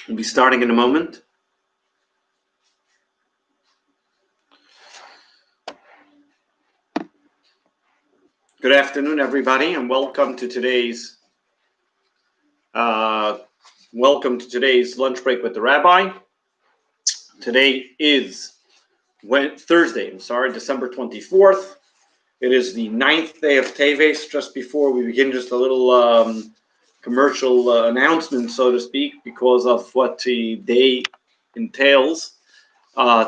We'll be starting in a moment. Good afternoon, everybody, and welcome to today's lunch break with the rabbi. Today is Thursday, December 24th. It is the 9th day of Teves. Just before we begin, just a little commercial announcement, so to speak, because of what the day entails.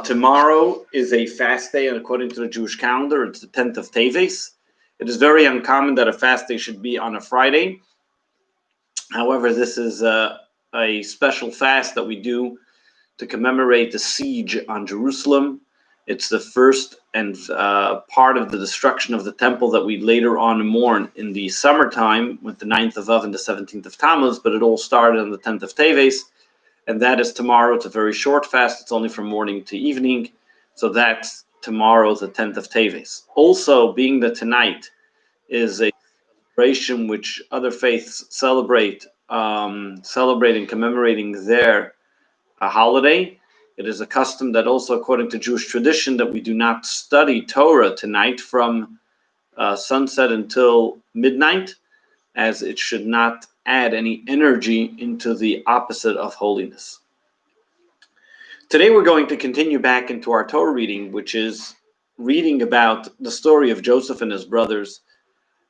Tomorrow is a fast day, and according to the Jewish calendar, it's the 10th of Teves. It is very uncommon that a fast day should be on a Friday. However, this is a special fast that we do to commemorate the siege on Jerusalem. It's the first and part of the destruction of the temple that we later on mourn in the summertime with the 9th of Av and the 17th of Tammuz, but it all started on the 10th of Teves, and that is tomorrow. It's a very short fast. It's only from morning to evening, so that's tomorrow, the 10th of Teves. Also, being that tonight is a celebration which other faiths celebrate, celebrating, commemorating their holiday. It is a custom that also, according to Jewish tradition, that we do not study Torah tonight from sunset until midnight, as it should not add any energy into the opposite of holiness. Today we're going to continue back into our Torah reading, which is reading about the story of Joseph and his brothers.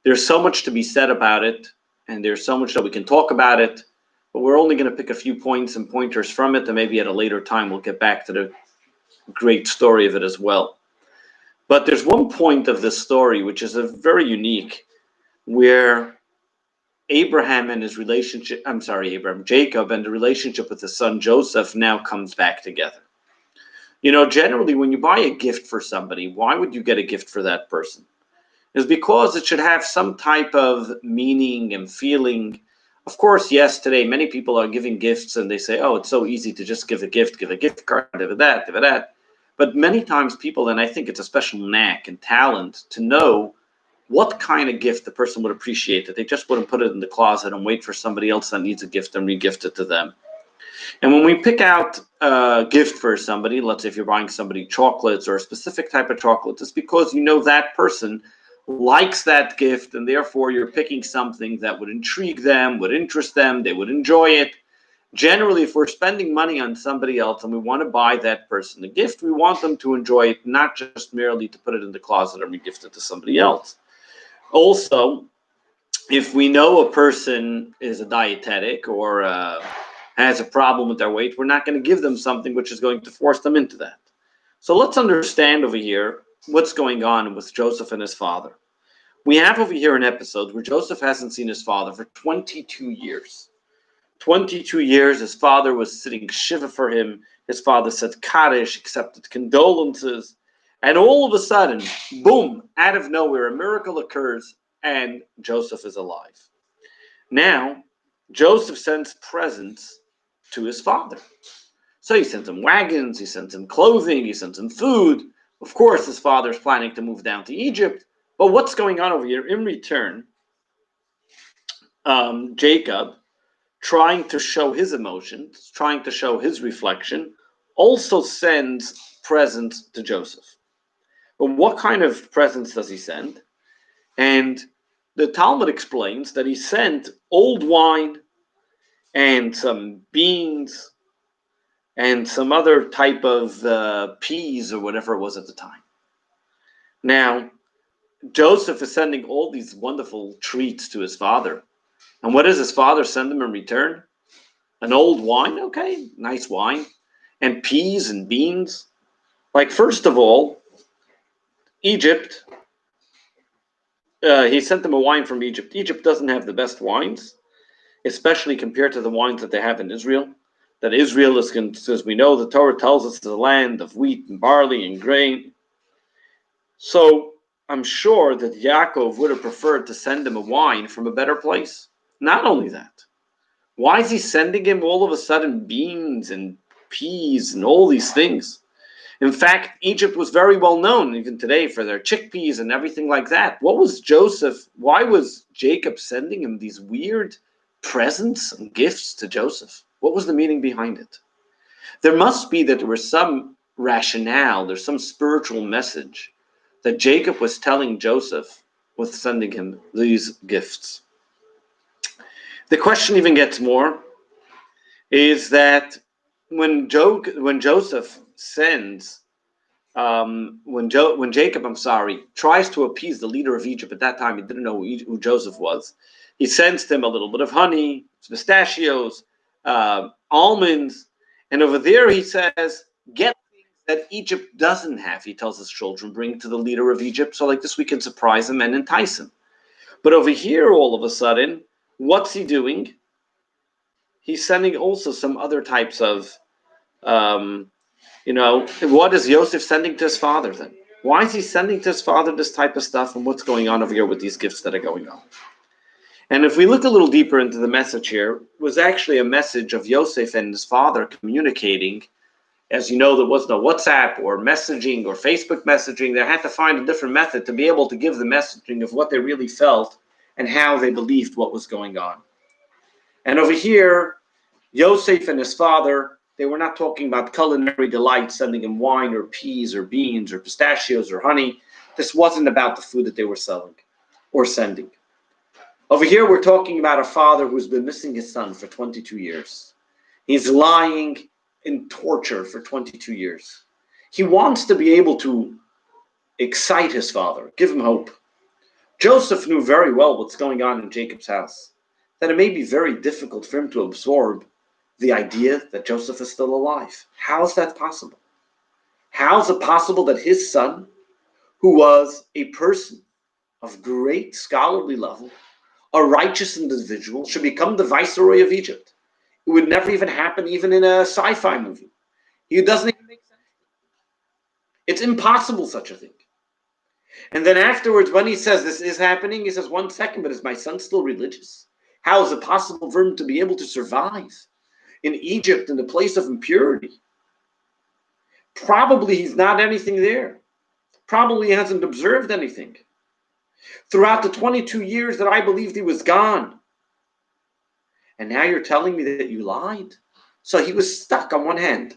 There's so much to be said about it, and there's so much that we can talk about it, but we're only going to pick a few points and pointers from it, and maybe at a later time we'll get back to the great story of it as well. But there's one point of this story which is very unique, where Jacob and the relationship with his son Joseph now comes back together. You know, generally when you buy a gift for somebody, why would you get a gift for that person? It's because it should have some type of meaning and feeling. Of course, yes, today many people are giving gifts and they say, oh, it's so easy to just give a gift card, give it that. But many times people, and I think it's a special knack and talent to know what kind of gift the person would appreciate, that they just wouldn't put it in the closet and wait for somebody else that needs a gift and re-gift it to them. And when we pick out a gift for somebody, let's say if you're buying somebody chocolates or a specific type of chocolate, it's because you know that person likes that gift, and therefore you're picking something that would intrigue them, would interest them, they would enjoy it. Generally, if we're spending money on somebody else and we want to buy that person a gift, we want them to enjoy it, not just merely to put it in the closet and re-gift it to somebody else. Also, if we know a person is a dietetic or has a problem with their weight, we're not going to give them something which is going to force them into that. So let's understand over here what's going on with Joseph and his father. We have over here an episode where Joseph hasn't seen his father for 22 years. 22 years, his father was sitting shiva for him. His father said Kaddish, accepted condolences. And all of a sudden, boom, out of nowhere, a miracle occurs and Joseph is alive. Now, Joseph sends presents to his father. So he sends him wagons, he sends him clothing, he sends him food. Of course, his father is planning to move down to Egypt. But what's going on over here? In return, Jacob, trying to show his emotions, trying to show his reflection, also sends presents to Joseph. But what kind of presents does he send? And the Talmud explains that he sent old wine and some beans and some other type of peas or whatever it was at the time. Now, Joseph is sending all these wonderful treats to his father. And what does his father send him in return? An old wine, okay, nice wine, and peas and beans. Like, first of all, Egypt, he sent them a wine from Egypt. Egypt doesn't have the best wines, especially compared to the wines that they have in Israel. That Israel is, as we know, the Torah tells us, the land of wheat and barley and grain. So I'm sure that Yaakov would have preferred to send him a wine from a better place. Not only that, why is he sending him all of a sudden beans and peas and all these things? In fact, Egypt was very well known even today for their chickpeas and everything like that. Why was Jacob sending him these weird presents and gifts to Joseph? What was the meaning behind it? There must be that there was some rationale, there's some spiritual message that Jacob was telling Joseph with sending him these gifts. The question even gets more, is that when Joseph sends, when Jacob, tries to appease the leader of Egypt, at that time he didn't know who Joseph was. He sends him a little bit of honey, pistachios, almonds, and over there he says, get things that Egypt doesn't have. He tells his children, bring to the leader of Egypt, so like this we can surprise him and entice him. But over here, all of a sudden, what's he doing? He's sending also some other types of, what is Yosef sending to his father then? Why is he sending to his father this type of stuff, and what's going on over here with these gifts that are going on? And if we look a little deeper into the message here, it was actually a message of Yosef and his father communicating. As you know, there was no WhatsApp or messaging or Facebook messaging. They had to find a different method to be able to give the messaging of what they really felt and how they believed what was going on. And over here, Yosef and his father, they were not talking about culinary delight, sending him wine or peas or beans or pistachios or honey. This wasn't about the food that they were selling or sending. Over here, we're talking about a father who's been missing his son for 22 years. He's lying in torture for 22 years. He wants to be able to excite his father, give him hope. Joseph knew very well what's going on in Jacob's house, that it may be very difficult for him to absorb the idea that Joseph is still alive. How is that possible? How is it possible that his son, who was a person of great scholarly level, a righteous individual, should become the viceroy of Egypt? It would never even happen even in a sci-fi movie. It doesn't even make sense. It's impossible, such a thing. And then afterwards, when he says this is happening, he says, 1 second, but is my son still religious? How is it possible for him to be able to survive in Egypt in the place of impurity? Probably he's not anything there. Probably he hasn't observed anything. Throughout the 22 years that I believed he was gone. And now you're telling me that you lied? So he was stuck on one hand.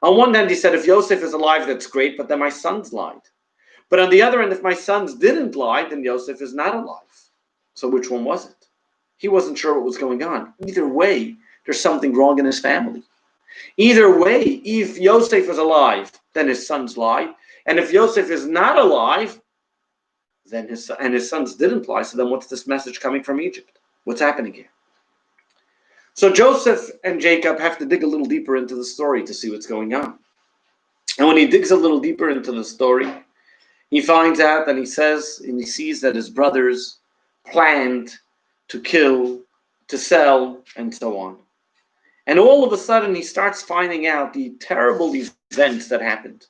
On one hand, he said, if Yosef is alive, that's great, but then my sons lied. But on the other end, if my sons didn't lie, then Yosef is not alive. So which one was it? He wasn't sure what was going on. Either way, there's something wrong in his family. Either way, if Yosef is alive, then his sons lie. And if Yosef is not alive, then his sons didn't lie. So then what's this message coming from Egypt? What's happening here? So Joseph and Jacob have to dig a little deeper into the story to see what's going on. And when he digs a little deeper into the story, he finds out and he says, and he sees that his brothers planned to kill, to sell, and so on. And all of a sudden, he starts finding out the terrible events that happened.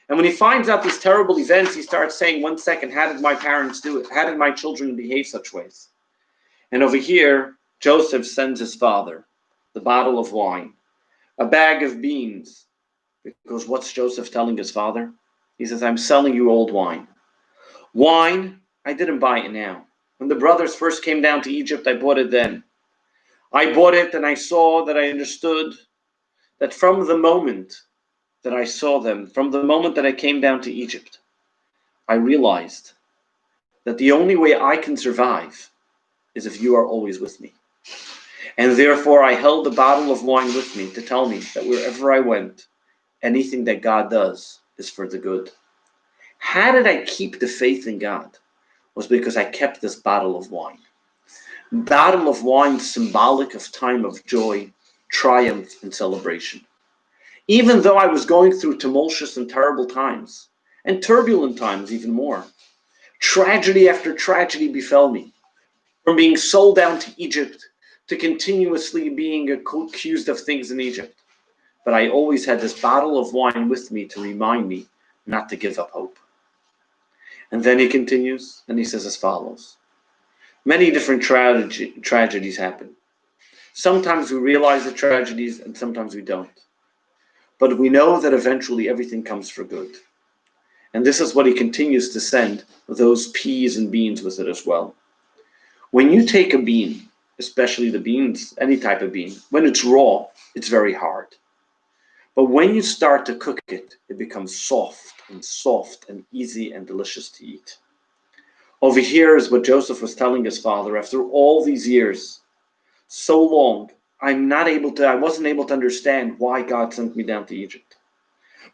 And when he finds out these terrible events, he starts saying, 1 second, how did my parents do it? How did my children behave such ways? And over here, Joseph sends his father the bottle of wine, a bag of beans, because what's Joseph telling his father? He says, I'm selling you old wine. Wine, I didn't buy it now. When the brothers first came down to Egypt, I bought it then. I bought it and I saw that I understood that from the moment that I saw them, from the moment that I came down to Egypt, I realized that the only way I can survive is if you are always with me. And therefore I held a bottle of wine with me to tell me that wherever I went, anything that God does is for the good. How did I keep the faith in God? Was because I kept this bottle of wine. Bottle of wine symbolic of time of joy, triumph, and celebration. Even though I was going through tumultuous and terrible times, and turbulent times even more, tragedy after tragedy befell me. From being sold down to Egypt to continuously being accused of things in Egypt. But I always had this bottle of wine with me to remind me not to give up hope. And then he continues, and he says as follows. Many different tragedies happen. Sometimes we realize the tragedies, and sometimes we don't. But we know that eventually everything comes for good. And this is what he continues to send those peas and beans with it as well. When you take a bean, especially the beans, any type of bean, when it's raw, it's very hard. But when you start to cook it, it becomes soft and easy and delicious to eat. Over here is what Joseph was telling his father after all these years, so long, I wasn't able to understand why God sent me down to Egypt.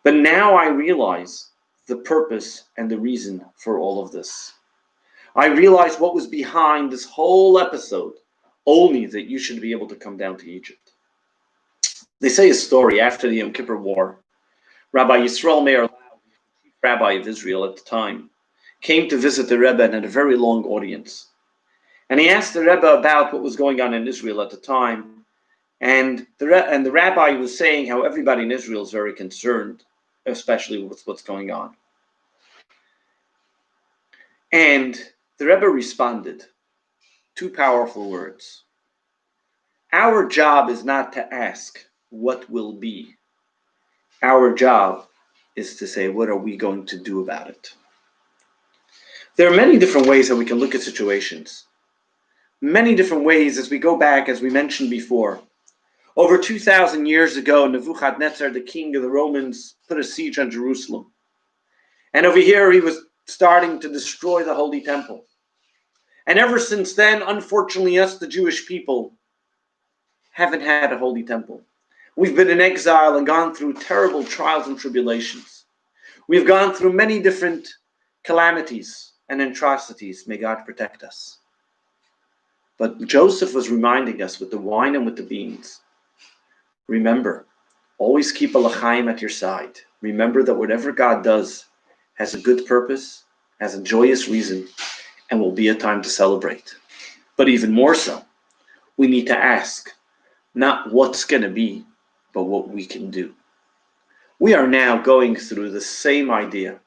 But now I realize the purpose and the reason for all of this. I realized what was behind this whole episode, only that you should be able to come down to Egypt. They say a story after the Yom Kippur War. Rabbi Yisrael Meir, chief rabbi of Israel at the time, came to visit the Rebbe and had a very long audience. And he asked the Rebbe about what was going on in Israel at the time. And the rabbi was saying how everybody in Israel is very concerned, especially with what's going on. And the Rebbe responded, 2 powerful words. Our job is not to ask what will be. Our job is to say, what are we going to do about it? There are many different ways that we can look at situations. Many different ways as we go back, as we mentioned before. Over 2,000 years ago, Nebuchadnezzar, the king of the Romans, put a siege on Jerusalem. And over here, he was starting to destroy the Holy Temple. And ever since then, unfortunately, us, the Jewish people, haven't had a Holy Temple. We've been in exile and gone through terrible trials and tribulations. We've gone through many different calamities and atrocities. May God protect us. But Joseph was reminding us with the wine and with the beans. Remember, always keep a l'chaim at your side. Remember that whatever God does has a good purpose, has a joyous reason, and will be a time to celebrate. But even more so, we need to ask, not what's going to be, but what we can do. We are now going through the same idea,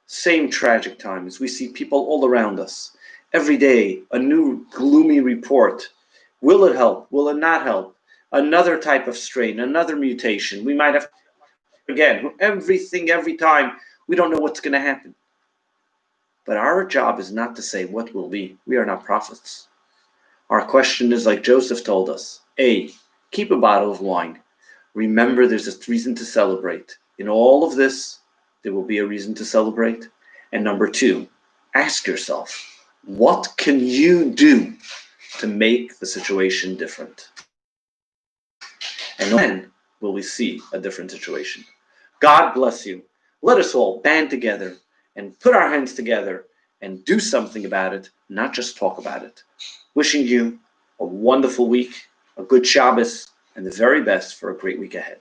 same tragic times. We see people all around us. Every day, a new gloomy report. Will it help? Will it not help? Another type of strain, another mutation. We might have, again, everything, every time. We don't know what's going to happen. But our job is not to say what will be. We are not prophets. Our question is like Joseph told us. A, keep a bottle of wine. Remember there's a reason to celebrate. In all of this, there will be a reason to celebrate. And number 2, ask yourself, what can you do to make the situation different? And when will we see a different situation? God bless you. Let us all band together and put our hands together and do something about it, not just talk about it. Wishing you a wonderful week, a good Shabbos, and the very best for a great week ahead.